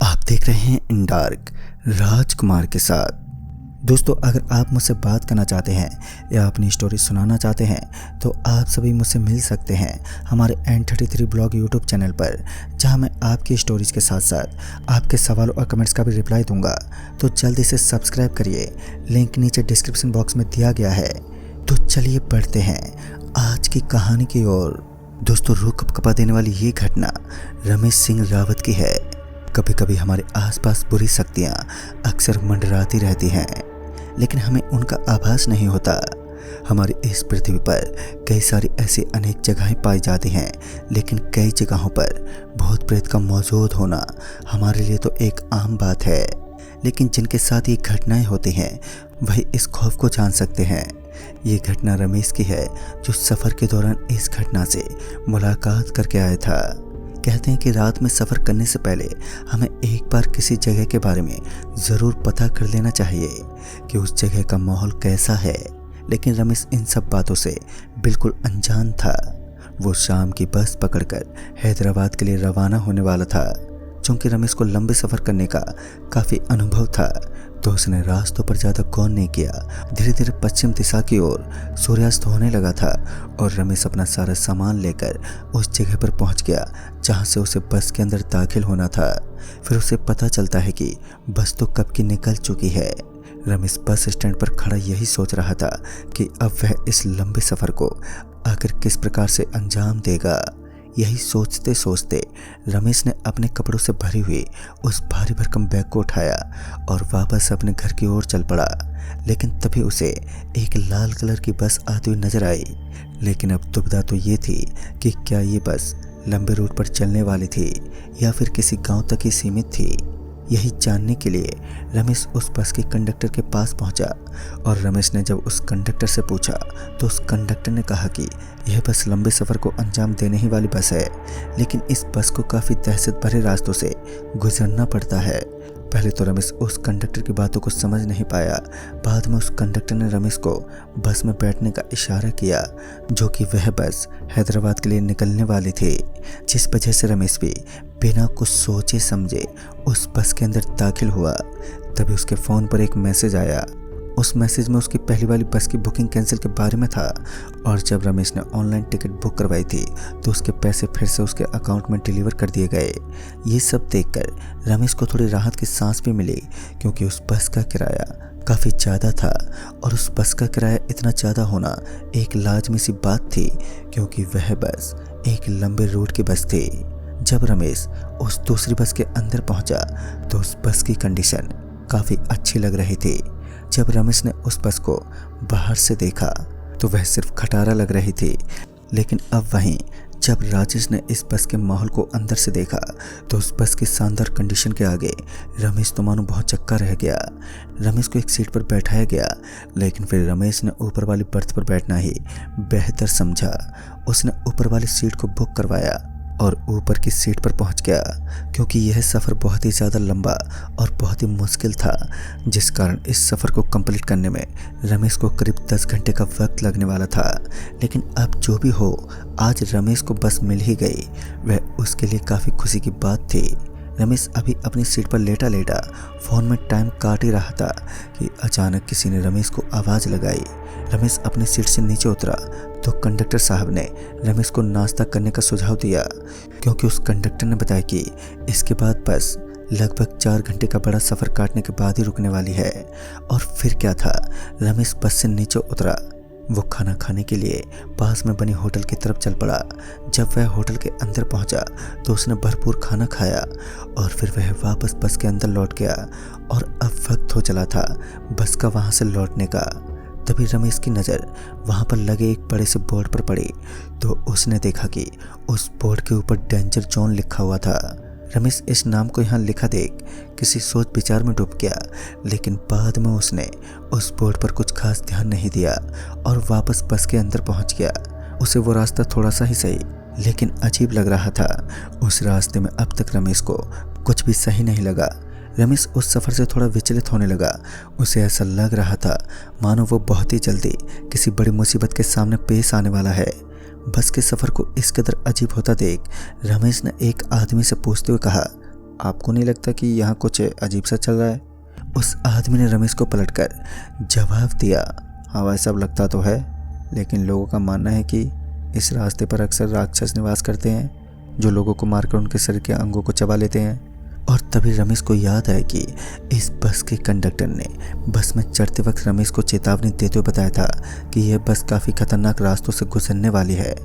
आप देख रहे हैं इन डार्क राजकुमार के साथ। दोस्तों, अगर आप मुझसे बात करना चाहते हैं या अपनी स्टोरी सुनाना चाहते हैं तो आप सभी मुझसे मिल सकते हैं हमारे N33 ब्लॉग यूट्यूब चैनल पर, जहां मैं आपकी स्टोरीज के साथ साथ आपके सवालों और कमेंट्स का भी रिप्लाई दूंगा। तो जल्दी से सब्सक्राइब करिए, लिंक नीचे डिस्क्रिप्शन बॉक्स में दिया गया है। तो चलिए बढ़ते हैं आज की कहानी की ओर। दोस्तों, रूह कपकपा देने वाली ये घटना रमेश सिंह रावत की है। कभी कभी हमारे आसपास बुरी शक्तियाँ अक्सर मंडराती रहती हैं, लेकिन हमें उनका आभास नहीं होता। हमारी इस पृथ्वी पर कई सारी ऐसी अनेक जगहें पाई जाती हैं, लेकिन कई जगहों पर भूत प्रेत का मौजूद होना हमारे लिए तो एक आम बात है। लेकिन जिनके साथ ये घटनाएं होती हैं वही इस खौफ को जान सकते हैं। ये घटना रमेश की है, जो सफ़र के दौरान इस घटना से मुलाकात करके आया था। कहते हैं कि रात में सफ़र करने से पहले हमें एक बार किसी जगह के बारे में ज़रूर पता कर लेना चाहिए कि उस जगह का माहौल कैसा है। लेकिन रमेश इन सब बातों से बिल्कुल अनजान था। वो शाम की बस पकड़कर हैदराबाद के लिए रवाना होने वाला था। चूँकि रमेश को लंबे सफ़र करने का काफ़ी अनुभव था, तो उसने रास्तों पर ज़्यादा गौर नहीं किया। धीरे धीरे पश्चिम दिशा की ओर सूर्यास्त होने लगा था और रमेश अपना सारा सामान लेकर उस जगह पर पहुंच गया जहां से उसे बस के अंदर दाखिल होना था। फिर उसे पता चलता है कि बस तो कब की निकल चुकी है। रमेश बस स्टैंड पर खड़ा यही सोच रहा था कि अब वह इस लंबे सफ़र को आखिर किस प्रकार से अंजाम देगा। यही सोचते सोचते रमेश ने अपने कपड़ों से भरी हुई उस भारी भरकम बैग को उठाया और वापस अपने घर की ओर चल पड़ा। लेकिन तभी उसे एक लाल कलर की बस आती हुई नजर आई। लेकिन अब दुविधा तो ये थी कि क्या ये बस लंबे रूट पर चलने वाली थी या फिर किसी गांव तक ही सीमित थी। यही जानने के लिए रमेश उस बस के कंडक्टर के पास पहुंचा और रमेश ने जब उस कंडक्टर से पूछा तो उस कंडक्टर ने कहा कि यह बस लंबे सफ़र को अंजाम देने ही वाली बस है, लेकिन इस बस को काफ़ी दहशत भरे रास्तों से गुजरना पड़ता है। पहले तो रमेश उस कंडक्टर की बातों को समझ नहीं पाया। बाद में उस कंडक्टर ने रमेश को बस में बैठने का इशारा किया, जो कि वह बस हैदराबाद के लिए निकलने वाली थी। जिस वजह से रमेश भी बिना कुछ सोचे समझे उस बस के अंदर दाखिल हुआ। तभी उसके फ़ोन पर एक मैसेज आया। उस मैसेज में उसकी पहली वाली बस की बुकिंग कैंसिल के बारे में था, और जब रमेश ने ऑनलाइन टिकट बुक करवाई थी तो उसके पैसे फिर से उसके अकाउंट में डिलीवर कर दिए गए। ये सब देखकर रमेश को थोड़ी राहत की सांस भी मिली, क्योंकि उस बस का किराया काफ़ी ज़्यादा था। और उस बस का किराया इतना ज़्यादा होना एक लाजमी सी बात थी, क्योंकि वह बस एक लंबे रूट की बस थी। जब रमेश उस दूसरी बस के अंदर पहुंचा तो उस बस की कंडीशन काफ़ी अच्छी लग रही थी। जब रमेश ने उस बस को बाहर से देखा तो वह सिर्फ खटारा लग रही थी। लेकिन अब वहीं जब राजेश ने इस बस के माहौल को अंदर से देखा तो उस बस की शानदार कंडीशन के आगे रमेश तो मानो बहुत चक्का रह गया। रमेश को एक सीट पर बैठाया गया, लेकिन फिर रमेश ने ऊपर वाली बर्थ पर बैठना ही बेहतर समझा। उसने ऊपर वाली सीट को बुक करवाया और ऊपर की सीट पर पहुंच गया, क्योंकि यह सफ़र बहुत ही ज़्यादा लंबा और बहुत ही मुश्किल था, जिस कारण इस सफ़र को कंप्लीट करने में रमेश को करीब 10 घंटे का वक्त लगने वाला था। लेकिन अब जो भी हो, आज रमेश को बस मिल ही गई। वह उसके लिए काफ़ी खुशी की बात थी। रमेश अभी अपनी सीट पर लेटा लेटा फ़ोन में टाइम काट ही रहा था कि अचानक किसी ने रमेश को आवाज़ लगाई। रमेश अपनी सीट से नीचे उतरा तो कंडक्टर साहब ने रमेश को नाश्ता करने का सुझाव दिया, क्योंकि उस कंडक्टर ने बताया कि इसके बाद बस लगभग 4 घंटे का बड़ा सफ़र काटने के बाद ही रुकने वाली है। और फिर क्या था, रमेश बस से नीचे उतरा। वो खाना खाने के लिए पास में बनी होटल की तरफ चल पड़ा। जब वह होटल के अंदर पहुंचा तो उसने भरपूर खाना खाया और फिर वह वापस बस के अंदर लौट गया। और अब वक्त हो चला था बस का वहां से लौटने का। तभी रमेश की नज़र वहां पर लगे एक बड़े से बोर्ड पर पड़ी तो उसने देखा कि उस बोर्ड के ऊपर डेंजर जोन लिखा हुआ था। रमेश इस नाम को यहाँ लिखा देख किसी सोच विचार में डूब गया, लेकिन बाद में उसने उस बोर्ड पर कुछ खास ध्यान नहीं दिया और वापस बस के अंदर पहुंच गया। उसे वो रास्ता थोड़ा सा ही सही लेकिन अजीब लग रहा था। उस रास्ते में अब तक रमेश को कुछ भी सही नहीं लगा। रमेश उस सफ़र से थोड़ा विचलित होने लगा। उसे ऐसा लग रहा था मानो वो बहुत ही जल्दी किसी बड़ी मुसीबत के सामने पेश आने वाला है। बस के सफ़र को इस कदर अजीब होता देख रमेश ने एक आदमी से पूछते हुए कहा, आपको नहीं लगता कि यहाँ कुछ अजीब सा चल रहा है? उस आदमी ने रमेश को पलटकर जवाब दिया, हाँ भाई साहब लगता तो है, लेकिन लोगों का मानना है कि इस रास्ते पर अक्सर राक्षस निवास करते हैं जो लोगों को मारकर उनके शरीर के अंगों को चबा लेते हैं। और तभी रमेश को याद आया कि इस बस के कंडक्टर ने बस में चढ़ते वक्त रमेश को चेतावनी देते हुए बताया था कि यह बस काफ़ी खतरनाक रास्तों से गुजरने वाली है,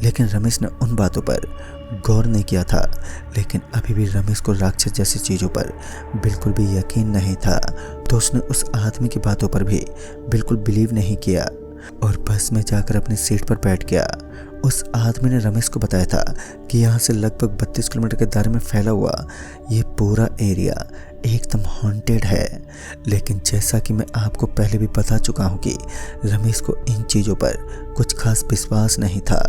लेकिन रमेश ने उन बातों पर गौर नहीं किया था। लेकिन अभी भी रमेश को राक्षस जैसी चीज़ों पर बिल्कुल भी यकीन नहीं था, तो उसने उस आदमी की बातों पर भी बिल्कुल बिलीव नहीं किया और बस में जाकर अपनी सीट पर बैठ गया। उस आदमी ने रमेश को बताया था कि यहाँ से लगभग 32 किलोमीटर के दायरे में फैला हुआ ये पूरा एरिया एकदम हॉन्टेड है। लेकिन जैसा कि मैं आपको पहले भी बता चुका हूँ कि रमेश को इन चीज़ों पर कुछ खास विश्वास नहीं था,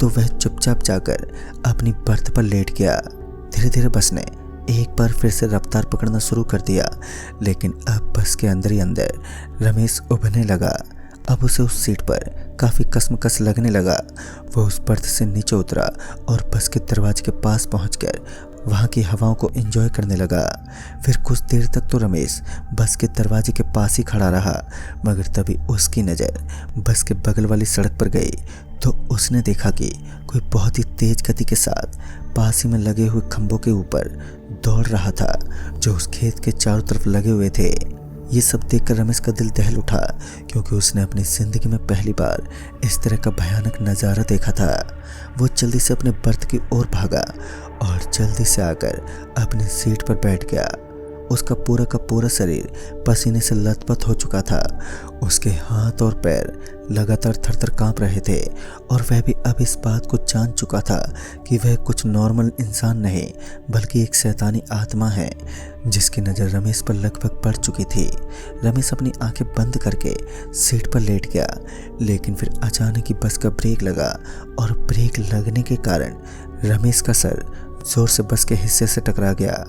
तो वह चुपचाप जाकर अपनी बर्थ पर लेट गया। धीरे धीरे बस ने एक बार फिर से रफ्तार पकड़ना शुरू कर दिया, लेकिन अब बस के अंदर ही अंदर रमेश उभरने लगा। अब उसे उस सीट पर काफ़ी कसमकस लगने लगा। वह उस बर्थ से नीचे उतरा और बस के दरवाजे के पास पहुंचकर वहां की हवाओं को एंजॉय करने लगा। फिर कुछ देर तक तो रमेश बस के दरवाजे के पास ही खड़ा रहा, मगर तभी उसकी नज़र बस के बगल वाली सड़क पर गई तो उसने देखा कि कोई बहुत ही तेज गति के साथ पास ही में लगे हुए खंभों के ऊपर दौड़ रहा था, जो उस खेत के चारों तरफ लगे हुए थे। ये सब देखकर रमेश का दिल दहल उठा, क्योंकि उसने अपनी ज़िंदगी में पहली बार इस तरह का भयानक नज़ारा देखा था। वो जल्दी से अपने बर्थ की ओर भागा और जल्दी से आकर अपनी सीट पर बैठ गया। उसका पूरा का पूरा शरीर पसीने से लथपथ हो चुका था। उसके हाथ और पैर लगातार थरथर कांप रहे थे और वह भी अब इस बात को जान चुका था कि वह कुछ नॉर्मल इंसान नहीं बल्कि एक शैतानी आत्मा है जिसकी नज़र रमेश पर लगभग पड़ चुकी थी। रमेश अपनी आंखें बंद करके सीट पर लेट गया, लेकिन फिर अचानक ही बस का ब्रेक लगा और ब्रेक लगने के कारण रमेश का सर जोर से बस के हिस्से से टकरा गया।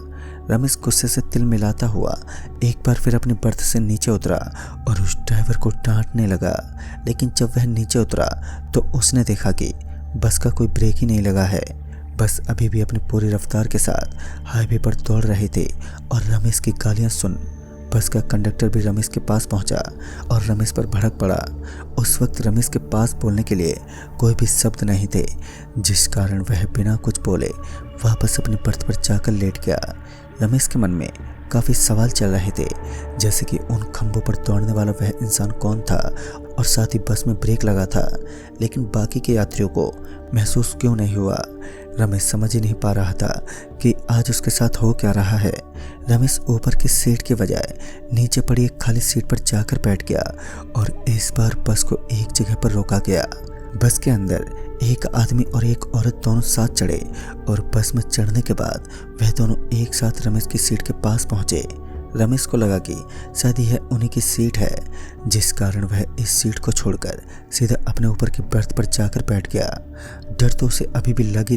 रमेश गुस्से से तिल मिलाता हुआ एक बार फिर अपनी बर्थ से नीचे उतरा और उस ड्राइवर को डांटने लगा, लेकिन जब वह नीचे उतरा तो उसने देखा कि बस का कोई ब्रेक ही नहीं लगा है। बस अभी भी अपनी पूरी रफ्तार के साथ हाईवे पर दौड़ रही थी और रमेश की गालियां सुन बस का कंडक्टर भी रमेश के पास पहुंचा और रमेश पर भड़क पड़ा। उस वक्त रमेश के पास बोलने के लिए कोई भी शब्द नहीं थे, जिस कारण वह बिना कुछ बोले वापस अपनी बर्थ पर जाकर लेट गया। रमेश के मन में काफ़ी सवाल चल रहे थे, जैसे कि उन खंभों पर दौड़ने वाला वह इंसान कौन था और साथ ही बस में ब्रेक लगा था, लेकिन बाकी के यात्रियों को महसूस क्यों नहीं हुआ। रमेश समझ ही नहीं पा रहा था कि आज उसके साथ हो क्या रहा है। रमेश ऊपर की सीट के बजाय नीचे पड़ी एक खाली सीट पर जाकर बैठ गया और इस बार बस को एक जगह पर रोका गया। बस के अंदर एक आदमी और एक औरत दोनों साथ चढ़े और बस में चढ़ने के बाद वह दोनों एक साथ रमेश की सीट के पास पहुंचे। रमेश को लगा कि शायद यह उन्हीं की सीट है, जिस कारण वह इस सीट को छोड़कर सीधा अपने ऊपर की बर्थ पर जाकर बैठ गया। डर तो उसे अभी भी लग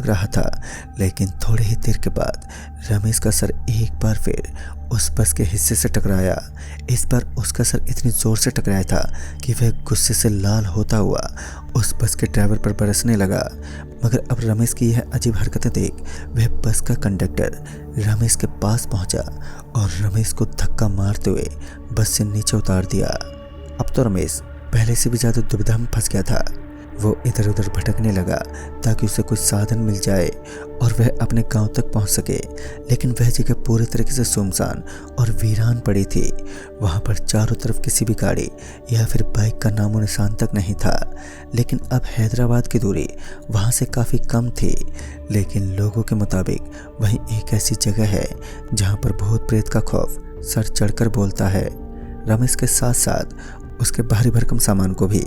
रहा था, लेकिन थोड़ी ही देर के बाद रमेश का सर एक बार फिर उस बस के हिस्से से टकराया। इस बार उसका सर इतनी ज़ोर से टकराया था कि वह गुस्से से लाल होता हुआ उस बस के ड्राइवर पर बरसने लगा। मगर अब रमेश की यह अजीब हरकतें देख वह बस का कंडक्टर रमेश के पास पहुंचा और रमेश को धक्का मारते हुए बस से नीचे उतार दिया। अब तो रमेश पहले से भी ज़्यादा दुविधा में फंस गया था। वो इधर उधर भटकने लगा ताकि उसे कुछ साधन मिल जाए और वह अपने गांव तक पहुंच सके, लेकिन वह जगह पूरी तरीके से सुनसान और वीरान पड़ी थी। वहां पर चारों तरफ किसी भी गाड़ी या फिर बाइक का नामो निशान तक नहीं था। लेकिन अब हैदराबाद की दूरी वहां से काफ़ी कम थी, लेकिन लोगों के मुताबिक वहीं एक ऐसी जगह है जहां पर भूत प्रेत का खौफ सर चढ़कर बोलता है। रमेश के साथ साथ उसके भारी भरकम सामान को भी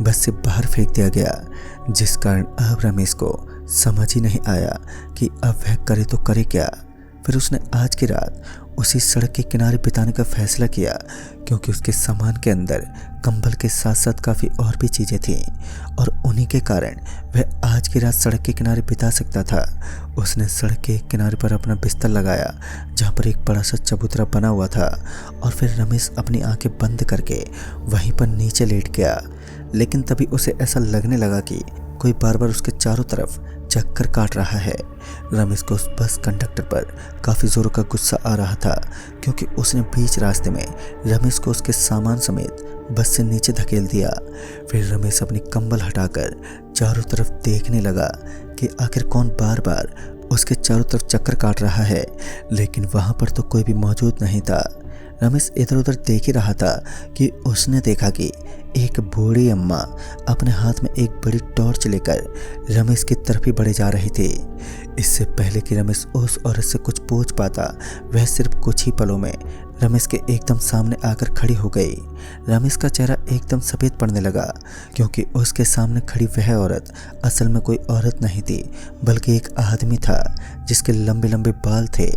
बस से बाहर फेंक दिया गया, जिस कारण अब रमेश को समझ ही नहीं आया कि अब वह करे तो करे क्या। फिर उसने आज की रात उसी सड़क के किनारे बिताने का फैसला किया, क्योंकि उसके सामान के अंदर कंबल के साथ साथ काफ़ी और भी चीज़ें थीं और उन्हीं के कारण वह आज की रात सड़क के किनारे बिता सकता था। उसने सड़क के किनारे पर अपना बिस्तर लगाया, जहाँ पर एक बड़ा सा चबूतरा बना हुआ था, और फिर रमेश अपनी आंखें बंद करके वहीं पर नीचे लेट गया। लेकिन तभी उसे ऐसा लगने लगा कि कोई बार बार उसके चारों तरफ चक्कर काट रहा है। रमेश को उस बस कंडक्टर पर काफ़ी ज़ोरों का गुस्सा आ रहा था, क्योंकि उसने बीच रास्ते में रमेश को उसके सामान समेत बस से नीचे धकेल दिया। फिर रमेश अपनी कंबल हटाकर चारों तरफ देखने लगा कि आखिर कौन बार बार उसके चारों तरफ चक्कर काट रहा है, लेकिन वहाँ पर तो कोई भी मौजूद नहीं था। रमेश इधर उधर देख ही रहा था कि उसने देखा कि एक बूढ़ी अम्मा अपने हाथ में एक बड़ी टॉर्च लेकर रमेश की तरफ ही बढ़े जा रही थी। इससे पहले कि रमेश उस औरत से कुछ पूछ पाता, वह सिर्फ कुछ ही पलों में रमेश के एकदम सामने आकर खड़ी हो गई। रमेश का चेहरा एकदम सफ़ेद पड़ने लगा, क्योंकि उसके सामने खड़ी वह औरत असल में कोई औरत नहीं थी, बल्कि एक आदमी था जिसके लंबे लंबे बाल थे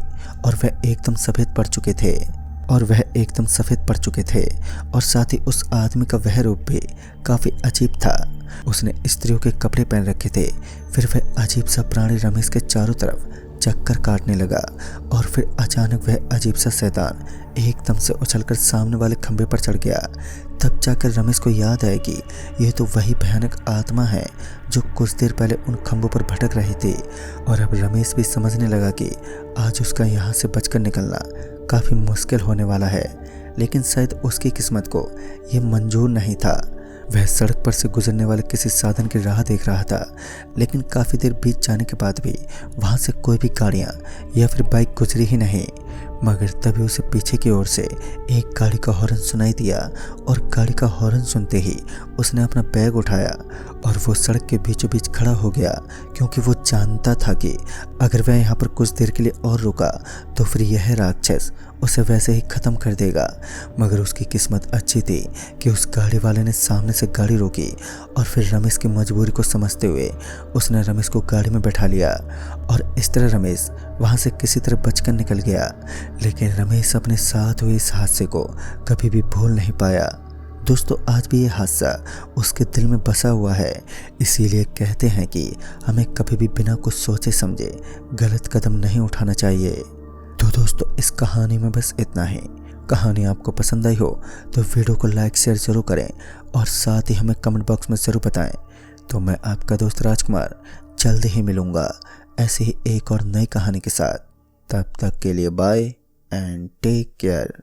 और वह एकदम सफ़ेद पड़ चुके थे और साथ ही उस आदमी का वह रूप भी काफ़ी अजीब था। उसने स्त्रियों के कपड़े पहन रखे थे। फिर वह अजीब सा प्राणी रमेश के चारों तरफ चक्कर काटने लगा और फिर अचानक वह अजीब सा शैतान एकदम से उछलकर सामने वाले खंभे पर चढ़ गया। तब जाकर रमेश को याद आया कि यह तो वही भयानक आत्मा है जो कुछ देर पहले उन खंभों पर भटक रही थी। और अब रमेश भी समझने लगा कि आज उसका यहाँ से बचकर निकलना काफ़ी मुश्किल होने वाला है, लेकिन शायद उसकी किस्मत को यह मंजूर नहीं था। वह सड़क पर से गुजरने वाले किसी साधन की राह देख रहा था, लेकिन काफ़ी देर बीत जाने के बाद भी वहाँ से कोई भी गाड़ियाँ या फिर बाइक गुजरी ही नहीं। मगर तभी उसे पीछे की ओर से एक गाड़ी का हॉर्न सुनाई दिया और गाड़ी का हॉर्न सुनते ही उसने अपना बैग उठाया और वो सड़क के बीचों बीच खड़ा हो गया, क्योंकि वो जानता था कि अगर वह यहाँ पर कुछ देर के लिए और रुका तो फिर यह राक्षस उसे वैसे ही ख़त्म कर देगा। मगर उसकी किस्मत अच्छी थी कि उस गाड़ी वाले ने सामने से गाड़ी रोकी और फिर रमेश की मजबूरी को समझते हुए उसने रमेश को गाड़ी में बैठा लिया और इस तरह रमेश वहाँ से किसी तरह बचकर निकल गया। लेकिन रमेश अपने साथ हुए इस हादसे को कभी भी भूल नहीं पाया। दोस्तों, आज भी ये हादसा उसके दिल में बसा हुआ है। इसीलिए कहते हैं कि हमें कभी भी बिना कुछ सोचे समझे गलत कदम नहीं उठाना चाहिए। तो दोस्तों, इस कहानी में बस इतना ही। कहानी आपको पसंद आई हो तो वीडियो को लाइक शेयर जरूर करें और साथ ही हमें कमेंट बॉक्स में ज़रूर बताएं। तो मैं आपका दोस्त राजकुमार जल्द ही मिलूँगा ऐसे ही एक और नई कहानी के साथ। तब तक के लिए बाय एंड टेक केयर।